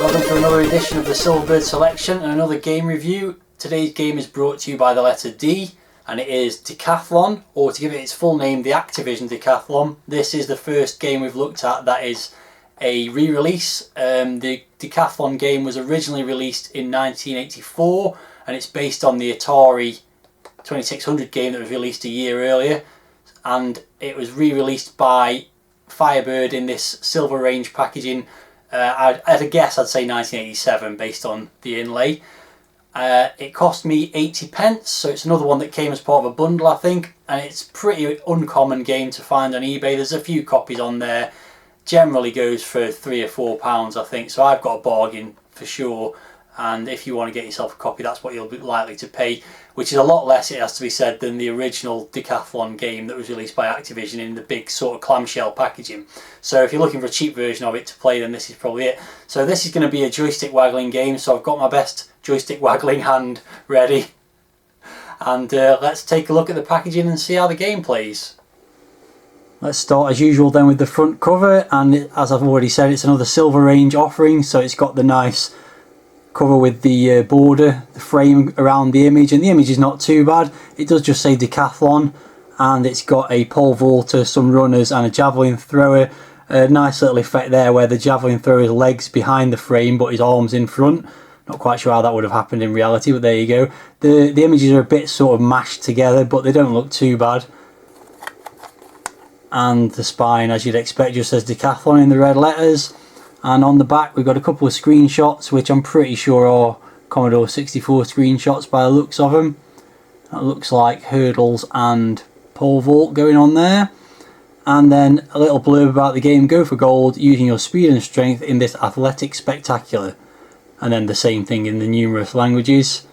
Welcome to another edition of the Silverbird Selection and another game review. Today's game is brought to you by the letter D, and it is Decathlon, or to give it its full name, the Activision Decathlon. This is the first game we've looked at that is a re-release. The Decathlon game was originally released in 1984, and it's based on the Atari 2600 game that was released a year earlier, and it was re-released by Firebird in this Silver Range packaging. At a guess, I'd say 1987 based on the inlay. It cost me 80p, so it's another one that came as part of a bundle, I think, and it's a pretty uncommon game to find on eBay. There's a few copies on there, generally goes for £3 or £4, I think, so I've got a bargain for sure. And if you want to get yourself a copy, that's what you'll be likely to pay, which is a lot less, it has to be said, than the original Decathlon game that was released by Activision in the big sort of clamshell packaging. So if you're looking for a cheap version of it to play, then this is probably it. So this is going to be a joystick waggling game, so I've got my best joystick waggling hand ready. And let's take a look at the packaging and see how the game plays. Let's start as usual then with the front cover, and as I've already said, it's another Silver Range offering, so it's got the nice cover with the border, the frame around the image, and the image is not too bad. It does just say Decathlon, and it's got a pole vaulter, some runners and a javelin thrower. A nice little effect there where the javelin thrower's legs behind the frame but his arms in front. Not quite sure how that would have happened in reality, but there you go. The images are a bit sort of mashed together, but they don't look too bad. And the spine, as you'd expect, just says Decathlon in the red letters. And on the back we've got a couple of screenshots, which I'm pretty sure are Commodore 64 screenshots by the looks of them. That looks like hurdles and pole vault going on there. And then a little blurb about the game: go for gold using your speed and strength in this athletic spectacular. And then the same thing in the numerous languages.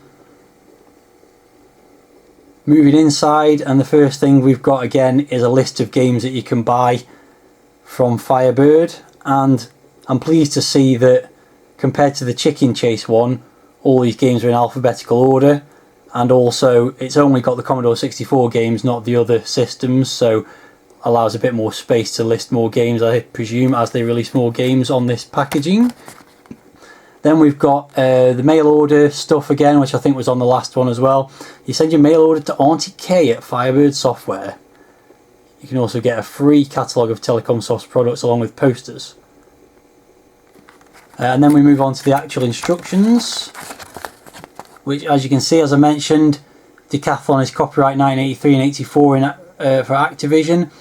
Moving inside, and the first thing we've got again is a list of games that you can buy from Firebird, and I'm pleased to see that compared to the Chicken Chase one, all these games are in alphabetical order, and also it's only got the Commodore 64 games, not the other systems, so allows a bit more space to list more games, I presume, as they release more games on this packaging. Then we've got the mail order stuff again, which I think was on the last one as well. You send your mail order to Auntie K at Firebird Software. You can also get a free catalogue of Telecom Soft's products along with posters. And then we move on to the actual instructions, which, as you can see, as I mentioned, Decathlon is copyright 1983 and 84 for Activision.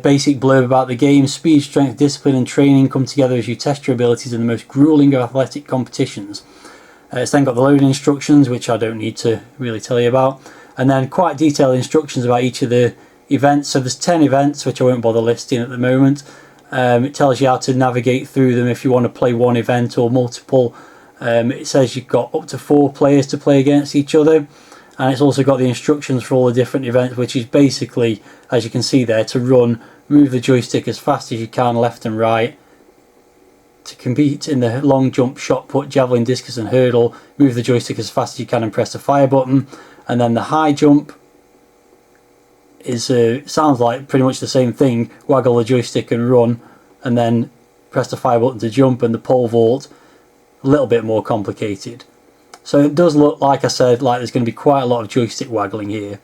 Basic blurb about the game: speed, strength, discipline and training come together as you test your abilities in the most grueling of athletic competitions. It's then got the loading instructions, which I don't need to really tell you about, and then quite detailed instructions about each of the events. So there's 10 events, which I won't bother listing at the moment. It tells you how to navigate through them if you want to play one event or multiple. It says you've got up to 4 players to play against each other, and it's also got the instructions for all the different events, which is basically, as you can see there, to run, move the joystick as fast as you can left and right, to compete in the long jump, shot put, javelin, discus and hurdle, move the joystick as fast as you can and press the fire button. And then the high jump is sounds like pretty much the same thing: waggle the joystick and run, and then press the fire button to jump. And the pole vault, a little bit more complicated. So it does look, like I said, like there's going to be quite a lot of joystick waggling here.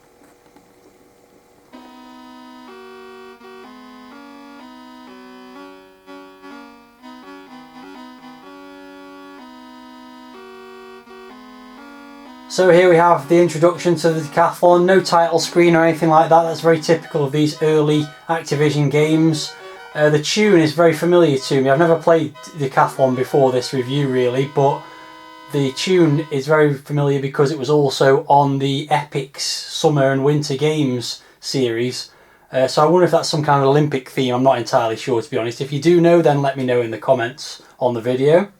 So here we have the introduction to the Decathlon. No title screen or anything like that. That's very typical of these early Activision games. The tune is very familiar to me. I've never played Decathlon before this review really, but the tune is very familiar because it was also on the Epic's Summer and Winter Games series. So I wonder if that's some kind of Olympic theme. I'm not entirely sure, to be honest. If you do know, then let me know in the comments on the video.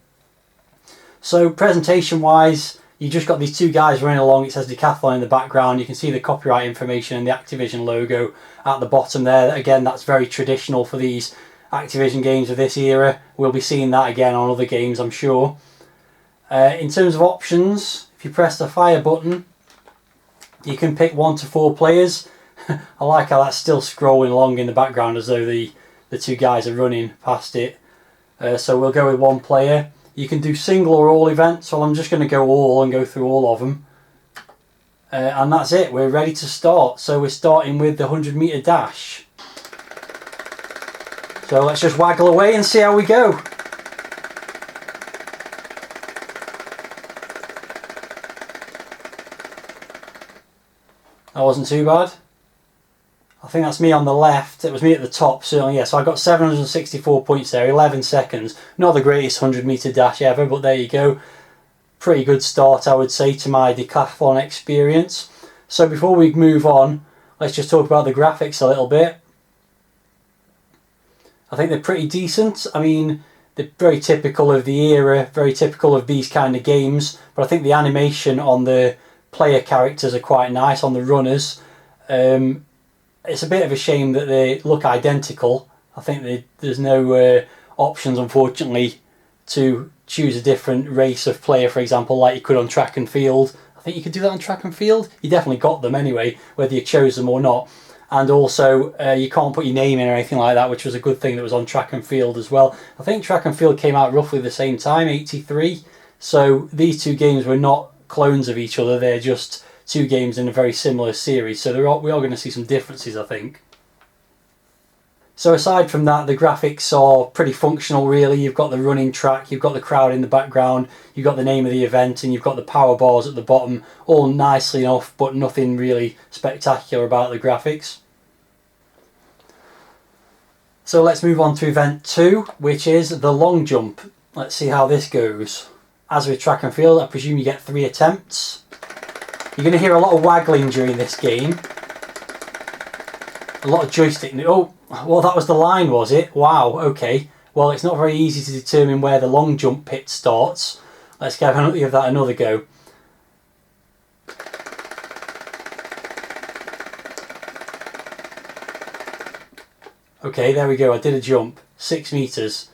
So presentation wise, you just got these two guys running along. It says Decathlon in the background. You can see the copyright information and the Activision logo at the bottom there. Again, that's very traditional for these Activision games of this era. We'll be seeing that again on other games, I'm sure. In terms of options, if you press the fire button, you can pick 1 to 4 players. I like how that's still scrolling along in the background as though the two guys are running past it. So we'll go with 1 player. You can do single or all events, so I'm just going to go all and go through all of them. And that's it, we're ready to start. So we're starting with the 100-metre dash. So let's just waggle away and see how we go. That wasn't too bad. I think that's me on the left. It was me at the top, certainly. Yeah, so I got 764 points there, 11 seconds. Not the greatest 100-metre dash ever, but there you go. Pretty good start, I would say, to my decathlon experience. So before we move on, let's just talk about the graphics a little bit. I think they're pretty decent. I mean, they're very typical of the era, very typical of these kind of games. But I think the animation on the player characters are quite nice, on the runners. It's a bit of a shame that they look identical. I think there's no options, unfortunately, to choose a different race of player, for example, like you could on track and field. I think you could do that on track and field. You definitely got them anyway, whether you chose them or not. And also, you can't put your name in or anything like that, which was a good thing that was on track and field as well. I think track and field came out roughly the same time, 83. So these two games were not clones of each other. They're just two games in a very similar series. So we are going to see some differences, I think. So aside from that, the graphics are pretty functional, really. You've got the running track, you've got the crowd in the background, you've got the name of the event, and you've got the power bars at the bottom. All nicely enough, but nothing really spectacular about the graphics. So let's move on to event 2, which is the long jump. Let's see how this goes. As with track and field, I presume you get 3 attempts. You're going to hear a lot of waggling during this game. A lot of joystick. Oh, well, that was the line, was it? Wow, okay. Well, it's not very easy to determine where the long jump pit starts. Let's give that another go. Okay, there we go. I did a jump. 6 metres.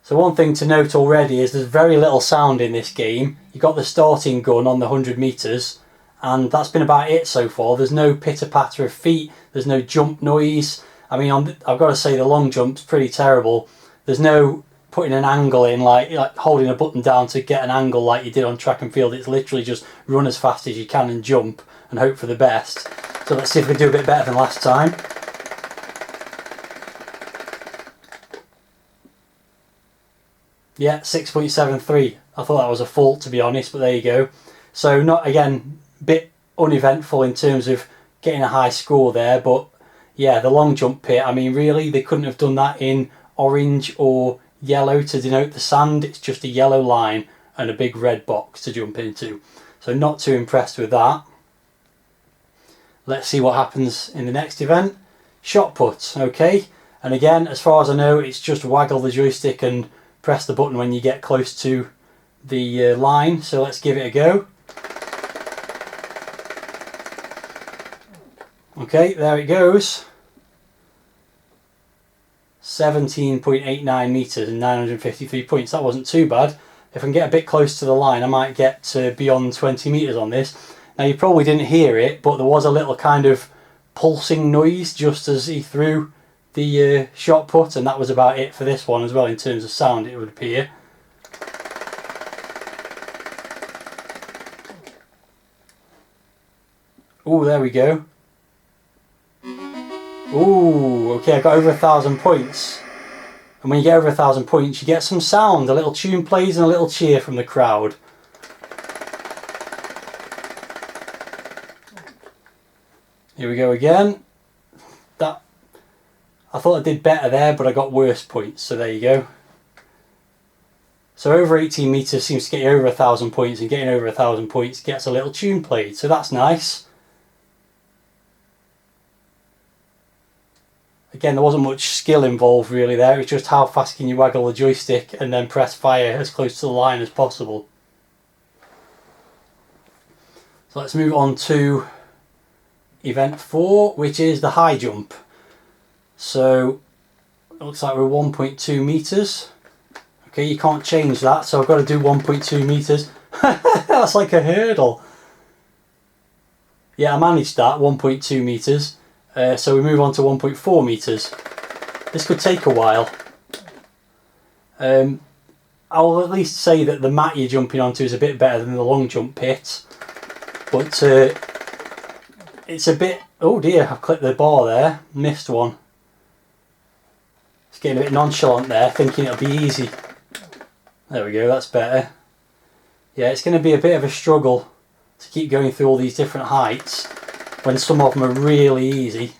So one thing to note already is there's very little sound in this game. You've got the starting gun on the 100 metres, and that's been about it so far. There's no pitter-patter of feet. There's no jump noise. I mean, I've got to say the long jump's pretty terrible. There's no putting an angle in, like holding a button down to get an angle like you did on track and field. It's literally just run as fast as you can and jump and hope for the best. So let's see if we do a bit better than last time. Yeah, 6.73. I thought that was a fault, to be honest, but there you go. So not, again, bit uneventful in terms of getting a high score there, but yeah, the long jump pit, I mean, really, they couldn't have done that in orange or yellow to denote the sand. It's just a yellow line and a big red box to jump into. So not too impressed with that. Let's see what happens in the next event. Shot put, okay. And again, as far as I know, it's just waggle the joystick and press the button when you get close to the line. So let's give it a go. Okay, there it goes. 17.89 metres and 953 points. That wasn't too bad. If I can get a bit close to the line, I might get to beyond 20 metres on this. Now, you probably didn't hear it, but there was a little kind of pulsing noise just as he threw the shot put, and that was about it for this one as well in terms of sound, it would appear. Oh, there we go. Ooh, okay, I got over 1,000 points. And when you get over 1,000 points, you get some sound. A little tune plays and a little cheer from the crowd. Here we go again. I thought I did better there, but I got worse points, so there you go. So over 18 metres seems to get you over 1,000 points, and getting over 1,000 points gets a little tune played, so that's nice. Again, there wasn't much skill involved really there, it was just how fast can you waggle the joystick and then press fire as close to the line as possible. So let's move on to event 4, which is the high jump. So it looks like we're 1.2 metres. Okay, you can't change that, so I've got to do 1.2 metres. That's like a hurdle. Yeah, I managed that, 1.2 metres. So we move on to 1.4 metres. This could take a while. I'll at least say that the mat you're jumping onto is a bit better than the long jump pit. But it's a bit... Oh dear, I've clicked the bar there. Missed one. It's getting a bit nonchalant there, thinking it'll be easy. There we go, that's better. Yeah, it's going to be a bit of a struggle to keep going through all these different heights when some of them are really easy.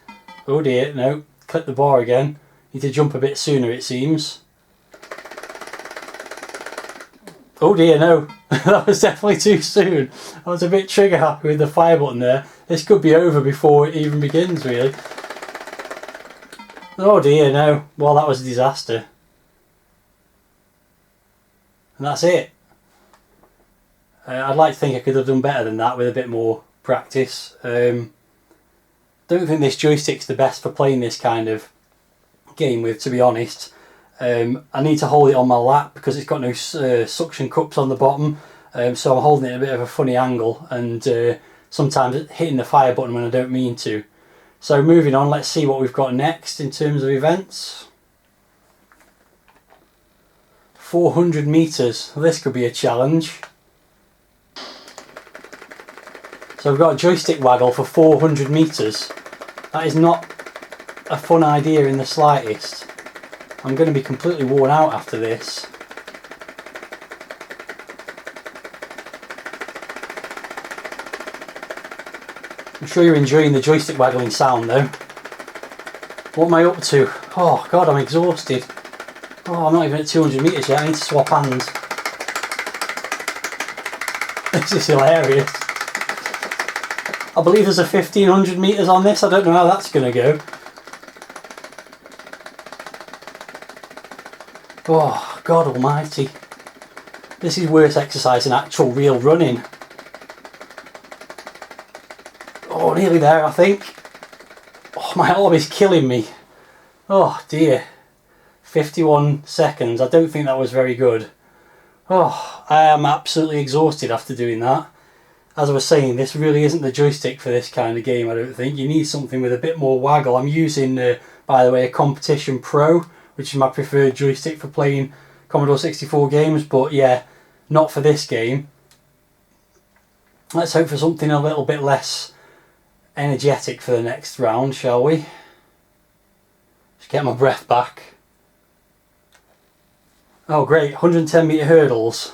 Oh dear, no. Click the bar again. Need to jump a bit sooner, it seems. Oh dear, no. That was definitely too soon. I was a bit trigger happy with the fire button there. This could be over before it even begins, really. Oh dear, no. Well, that was a disaster. And that's it. I'd like to think I could have done better than that with a bit more practice. Don't think this joystick's the best for playing this kind of game with, to be honest. I need to hold it on my lap because it's got no suction cups on the bottom, so I'm holding it at a bit of a funny angle and sometimes hitting the fire button when I don't mean to. So moving on, let's see what we've got next in terms of events. 400 metres, well, this could be a challenge. So we've got a joystick waggle for 400 metres. That is not a fun idea in the slightest. I'm going to be completely worn out after this. I'm sure you're enjoying the joystick waggling sound though. What am I up to? Oh god, I'm exhausted. Oh, I'm not even at 200 metres yet, I need to swap hands. This is hilarious. I believe there's a 1500 metres on this, I don't know how that's going to go. Oh, God almighty. This is worse exercise than actual real running. Oh, nearly there, I think. Oh, my arm is killing me. Oh, dear. 51 seconds. I don't think that was very good. Oh, I am absolutely exhausted after doing that. As I was saying, this really isn't the joystick for this kind of game, I don't think. You need something with a bit more waggle. I'm using, by the way, a Competition Pro, which is my preferred joystick for playing Commodore 64 games, but yeah, not for this game. Let's hope for something a little bit less energetic for the next round, shall we? Just get my breath back. Oh great, 110 metre hurdles.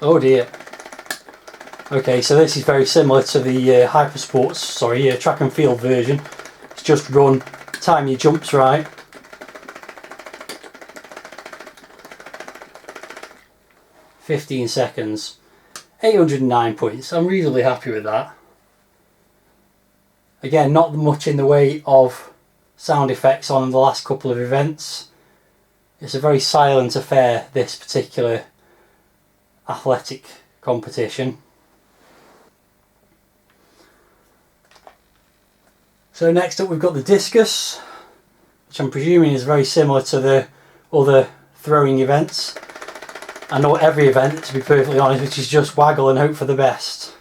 Oh dear. Okay, so this is very similar to the track and field version. It's just run, time your jumps right. "15 seconds. 809 points. I'm reasonably happy with that. Again, not much in the way of sound effects on the last couple of events. It's a very silent affair, this particular athletic competition. So next up we've got the discus, which I'm presuming is very similar to the other throwing events. I know every event, to be perfectly honest, which is just waggle and hope for the best.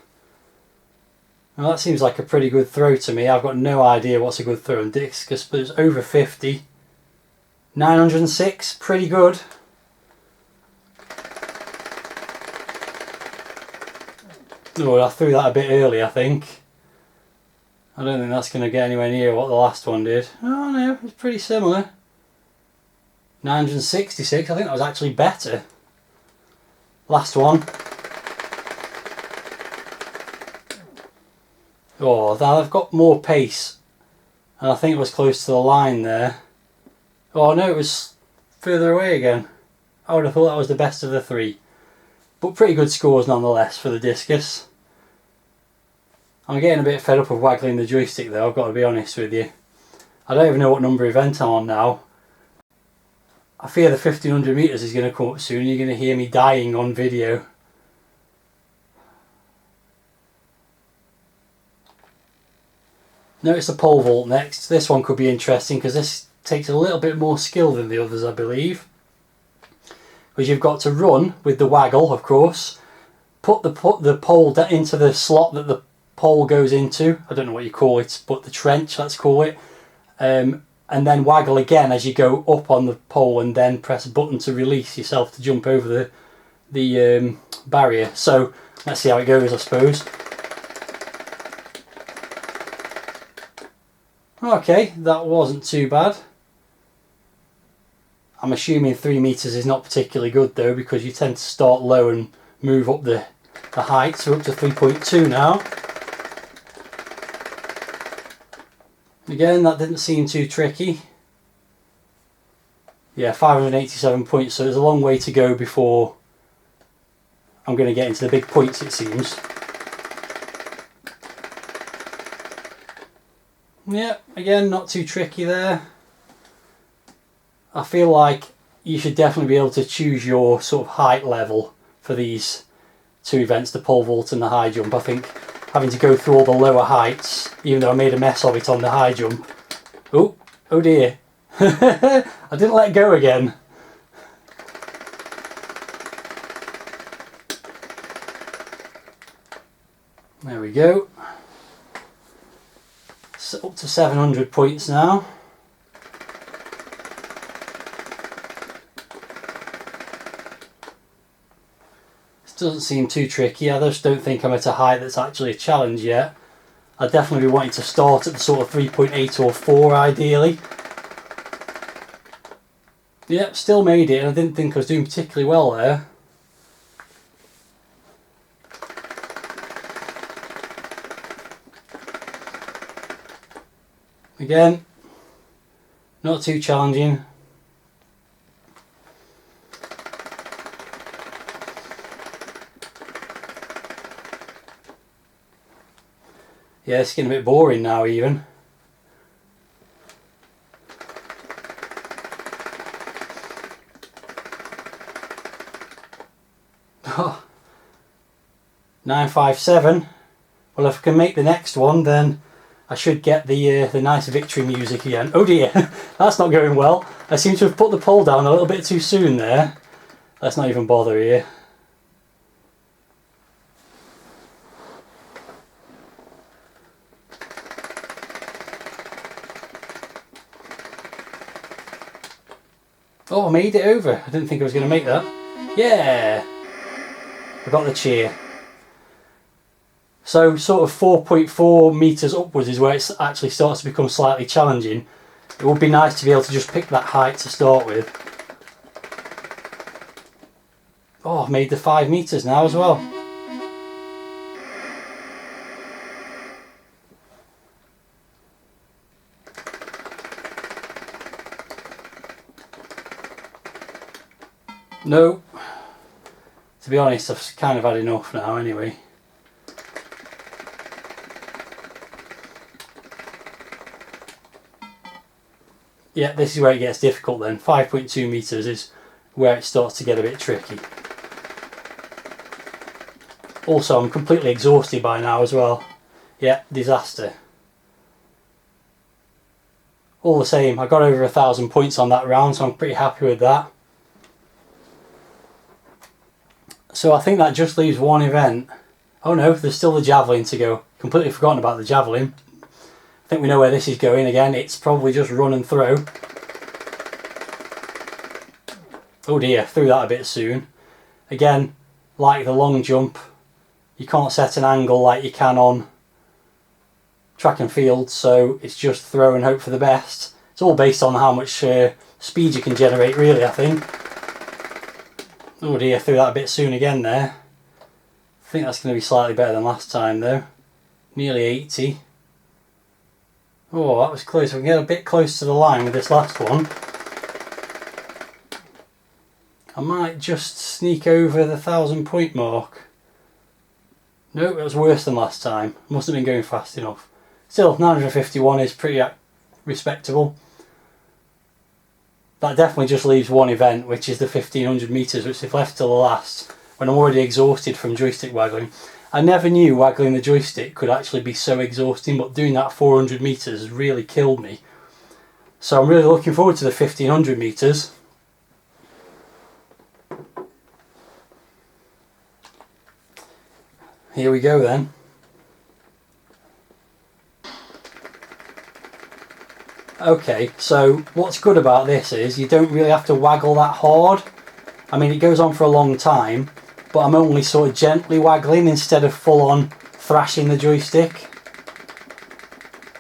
Well, that seems like a pretty good throw to me. I've got no idea what's a good throw in discus, but it's over 50. 906, pretty good. Oh, I threw that a bit early, I think. I don't think that's going to get anywhere near what the last one did. Oh no, it's pretty similar. 966, I think that was actually better. Last one. Oh, I've got more pace. And I think it was close to the line there. Oh no, it was further away again. I would have thought that was the best of the three. But pretty good scores nonetheless for the discus. I'm getting a bit fed up of waggling the joystick though, I've got to be honest with you. I don't even know what number event I'm on now. I fear the 1500 metres is going to come up soon. You're going to hear me dying on video. Notice the pole vault next. This one could be interesting because this takes a little bit more skill than the others, I believe. Because you've got to run with the waggle, of course. Put the pole into the slot that the pole goes into. I don't know what you call it, but the trench, let's call it. and then waggle again as you go up on the pole, and then press a button to release yourself to jump over the barrier. So let's see how it goes, I suppose. Okay, that wasn't too bad. I'm assuming 3 meters is not particularly good though, because you tend to start low and move up the height. So we're up to 3.2 now. Again, that didn't seem too tricky. Yeah, 587 points, so there's a long way to go before I'm going to get into the big points, it seems. Yeah, again, not too tricky there. I feel like you should definitely be able to choose your sort of height level for these two events, the pole vault and the high jump. I think having to go through all the lower heights, even though I made a mess of it on the high jump. Oh dear. I didn't let go again. There we go. So up to 700 points now. This doesn't seem too tricky. I just don't think I'm at a height that's actually a challenge yet. I'd definitely be wanting to start at the sort of 3.8 or 4 ideally. Yep, still made it, and I didn't think I was doing particularly well there. Again, not too challenging. Yeah, it's getting a bit boring now even. Oh, 957. Well, if I can make the next one, then I should get the nice victory music again. Oh dear, that's not going well. I seem to have put the pole down a little bit too soon there. Let's not even bother here. Oh, I made it over. I didn't think I was going to make that. Yeah! I got the cheer. So sort of 4.4 metres upwards is where it actually starts to become slightly challenging. It would be nice to be able to just pick that height to start with. Oh, I've made the 5 metres now as well. No. To be honest, I've kind of had enough now anyway. Yeah, this is where it gets difficult then. 5.2 metres is where it starts to get a bit tricky. Also, I'm completely exhausted by now as well. Yeah, disaster. All the same, I got over 1,000 points on that round, so I'm pretty happy with that. So I think that just leaves one event. Oh no, there's still the javelin to go. Completely forgotten about the javelin. I think we know where this is going again. It's probably just run and throw. Oh dear, threw that a bit soon. Again, like the long jump, you can't set an angle like you can on track and field, so it's just throw and hope for the best. It's all based on how much speed you can generate, really, I think. Oh dear, threw that a bit soon again there. I think that's going to be slightly better than last time though. Nearly 80. Oh, that was close. We can get a bit close to the line with this last one. I might just sneak over the 1,000 point mark. No, it was worse than last time. Must have been going fast enough. Still, 951 is pretty respectable. That definitely just leaves one event, which is the 1,500 metres, which they've left till the last, when I'm already exhausted from joystick waggling. I never knew waggling the joystick could actually be so exhausting, but doing that 400 metres has really killed me. So I'm really looking forward to the 1,500 metres. Here we go then. Okay, so what's good about this is you don't really have to waggle that hard. I mean, it goes on for a long time, but I'm only sort of gently waggling instead of full on thrashing the joystick.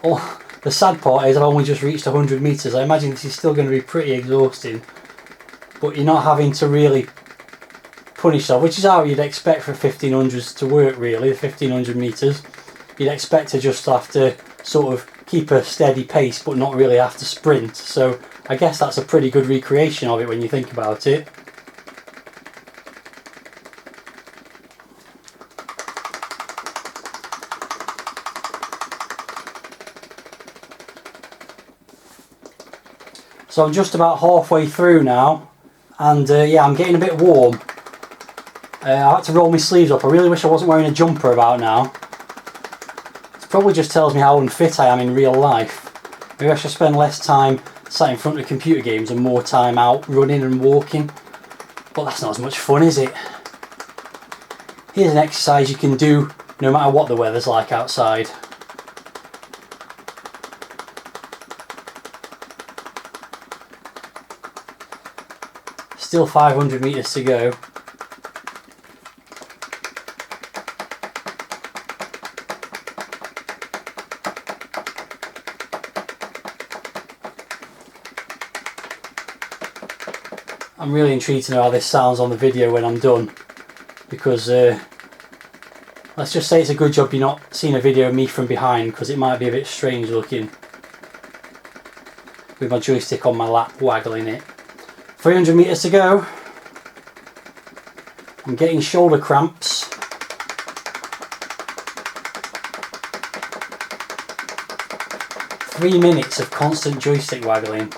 Oh, the sad part is I've only just reached 100 metres. I imagine this is still going to be pretty exhausting, but you're not having to really punish yourself, which is how you'd expect for 1500s to work really, the 1500 metres. You'd expect to just have to sort of keep a steady pace but not really have to sprint, so I guess that's a pretty good recreation of it when you think about it. So I'm just about halfway through now, and yeah, I'm getting a bit warm. I had to roll my sleeves up. I really wish I wasn't wearing a jumper about now. It probably just tells me how unfit I am in real life. Maybe I should spend less time sat in front of computer games and more time out running and walking. But that's not as much fun, is it? Here's an exercise you can do no matter what the weather's like outside. Still 500 metres to go. I'm really intrigued to know how this sounds on the video when I'm done, because let's just say it's a good job you're not seeing a video of me from behind, because it might be a bit strange looking with my joystick on my lap waggling it. 300 metres to go. I'm getting shoulder cramps. Three minutes of constant joystick waggling.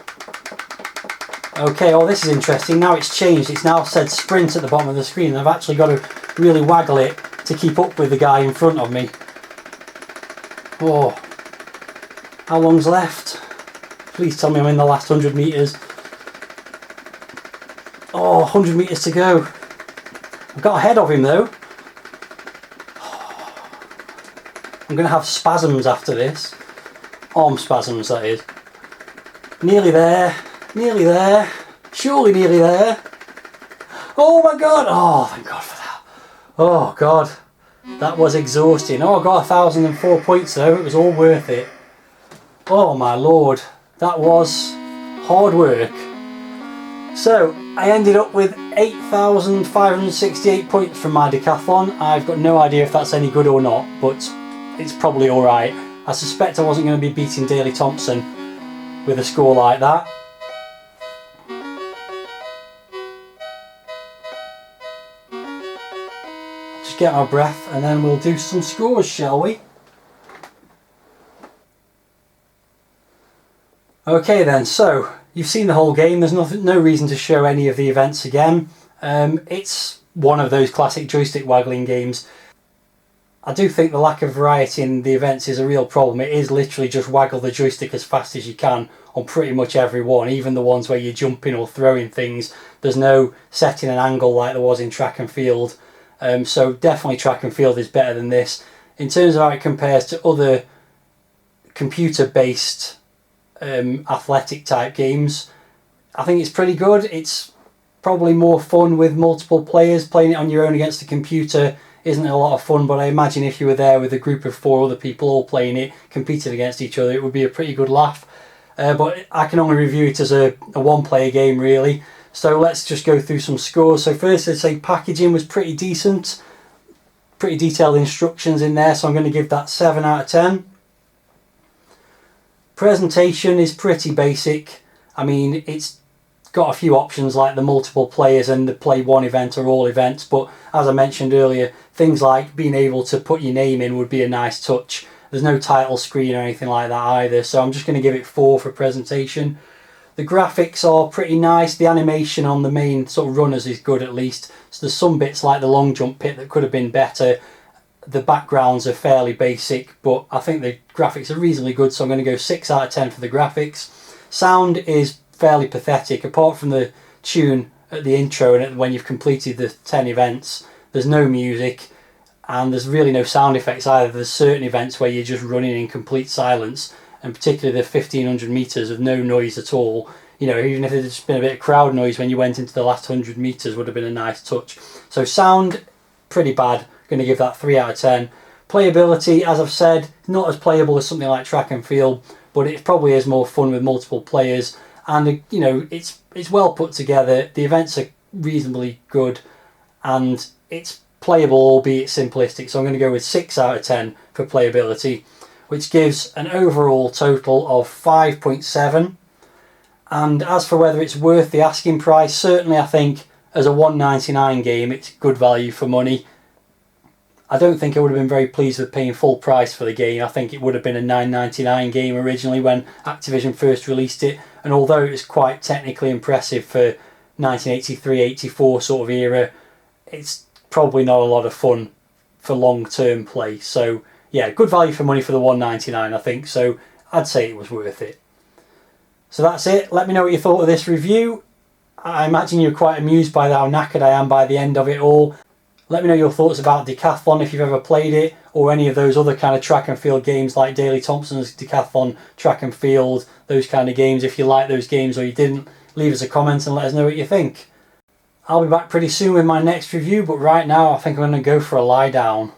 Okay, oh, this is interesting. Now it's changed. It's now said sprint at the bottom of the screen. I've actually got to really waggle it to keep up with the guy in front of me. Oh, how long's left? Please tell me I'm in the last 100 metres. Oh, 100 metres to go. I've got ahead of him though. I'm going to have spasms after this. Arm spasms, that is. Nearly there. Nearly there. Surely nearly there. Oh my god. Oh, thank god for that. Oh god. That was exhausting. Oh, I got 1,004 points though. It was all worth it. Oh my lord. That was hard work. So, I ended up with 8,568 points from my decathlon. I've got no idea if that's any good or not, but it's probably alright. I suspect I wasn't going to be beating Daley Thompson with a score like that. Just get my breath and then we'll do some scores, shall we? Okay then, so you've seen the whole game. There's no reason to show any of the events again. It's one of those classic joystick waggling games. I do think the lack of variety in the events is a real problem. It is literally just waggle the joystick as fast as you can on pretty much every one, even the ones where you're jumping or throwing things. There's no setting an angle like there was in track and field. So definitely track and field is better than this. In terms of how it compares to other computer-based athletic type games, I think it's pretty good. It's probably more fun with multiple players. Playing it on your own against a computer isn't a lot of fun, but I imagine if you were there with a group of 4 other people all playing it, competing against each other, it would be a pretty good laugh. But I can only review it as a one-player game really. So let's just go through some scores. So first, I'd say packaging was pretty decent. Pretty detailed instructions in there, so I'm going to give that 7 out of 10. Presentation is pretty basic. I mean, it's got a few options like the multiple players and the play one event or all events, but as I mentioned earlier, things like being able to put your name in would be a nice touch. There's no title screen or anything like that either, so I'm just going to give it 4 for presentation. The graphics are pretty nice. The animation on the main sort of runners is good at least. So there's some bits like the long jump pit that could have been better. The backgrounds are fairly basic, but I think the graphics are reasonably good, so I'm going to go 6 out of 10 for the graphics. Sound is fairly pathetic. Apart from the tune at the intro and when you've completed the 10 events, there's no music and there's really no sound effects either. There's certain events where you're just running in complete silence and particularly the 1500 metres with no noise at all. You know, even if there'd just been a bit of crowd noise when you went into the last 100 metres would have been a nice touch. So sound, pretty bad. Going to give that 3 out of 10. Playability, as I've said, not as playable as something like track and field, but it probably is more fun with multiple players. And you know, it's well put together. The events are reasonably good, and it's playable, albeit simplistic. So I'm going to go with 6 out of 10 for playability, which gives an overall total of 5.7. And as for whether it's worth the asking price, certainly I think as a $1.99 game, it's good value for money. I don't think I would have been very pleased with paying full price for the game. I think it would have been a $9.99 game originally when Activision first released it. And although it was quite technically impressive for 1983-84 sort of era, it's probably not a lot of fun for long-term play. So yeah, good value for money for the $1.99 I think. So I'd say it was worth it. So that's it. Let me know what you thought of this review. I imagine you're quite amused by how knackered I am by the end of it all. Let me know your thoughts about Decathlon if you've ever played it, or any of those other kind of track and field games like Daley Thompson's Decathlon Track and Field, those kind of games. If you like those games or you didn't, leave us a comment and let us know what you think. I'll be back pretty soon with my next review, but right now I think I'm going to go for a lie down.